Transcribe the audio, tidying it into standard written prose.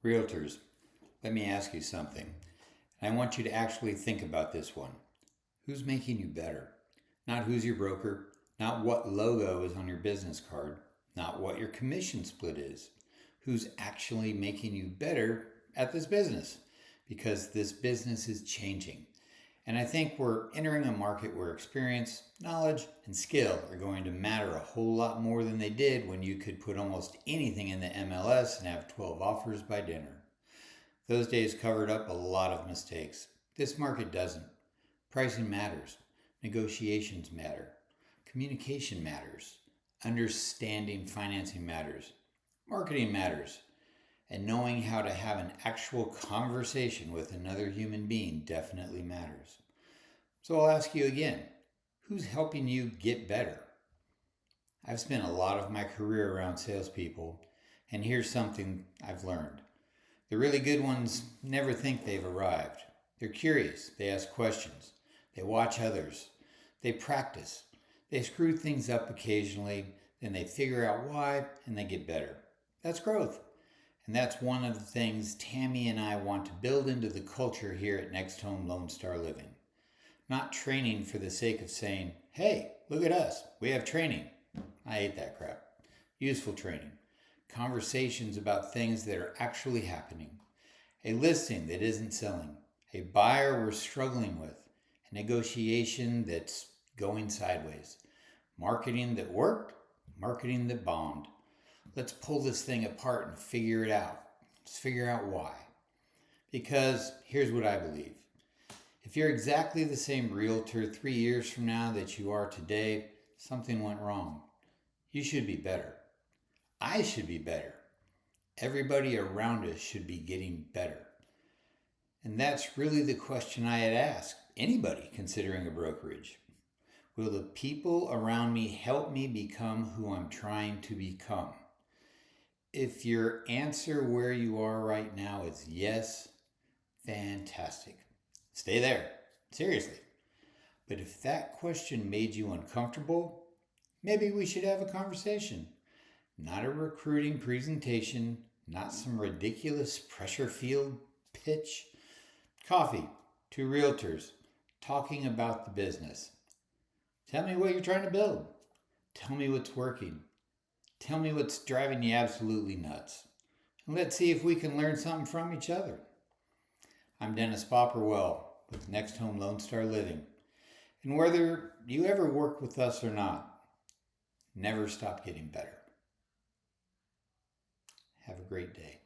Realtors, let me ask you something. And I want you to actually think about this one. Who's making you better? Not who's your broker, not what logo is on your business card, not what your commission split is. Who's actually making you better at this business? Because this business is changing. And I think we're entering a market where experience, knowledge, and skill are going to matter a whole lot more than they did when you could put almost anything in the MLS and have 12 offers by dinner. Those days covered up a lot of mistakes. This market doesn't. Pricing matters. Negotiations matter. Communication matters. Understanding financing matters. Marketing matters. And knowing how to have an actual conversation with another human being definitely matters. So I'll ask you again, who's helping you get better? I've spent a lot of my career around salespeople, and here's something I've learned. The really good ones never think they've arrived. They're curious, they ask questions, they watch others, they practice, they screw things up occasionally, then they figure out why, and they get better. That's growth. And that's one of the things Tammy and I want to build into the culture here at Next Home Lone Star Living. Not training for the sake of saying, hey, look at us, we have training. I hate that crap. Useful training. Conversations about things that are actually happening. A listing that isn't selling. A buyer we're struggling with. A negotiation that's going sideways. Marketing that worked, marketing that bombed. Let's pull this thing apart and figure it out. Let's figure out why. Because here's what I believe. If you're exactly the same realtor 3 years from now that you are today, something went wrong. You should be better. I should be better. Everybody around us should be getting better. And that's really the question I had asked anybody considering a brokerage. Will the people around me help me become who I'm trying to become? If your answer where you are right now is yes, fantastic. Stay there. Seriously. But if that question made you uncomfortable, maybe we should have a conversation. Not a recruiting presentation, not some ridiculous pressure field pitch. Coffee, two realtors, talking about the business. Tell me what you're trying to build. Tell me what's working. Tell me what's driving you absolutely nuts. And let's see if we can learn something from each other. I'm Dennis Popperwell with Next Home Lone Star Living. And whether you ever work with us or not, never stop getting better. Have a great day.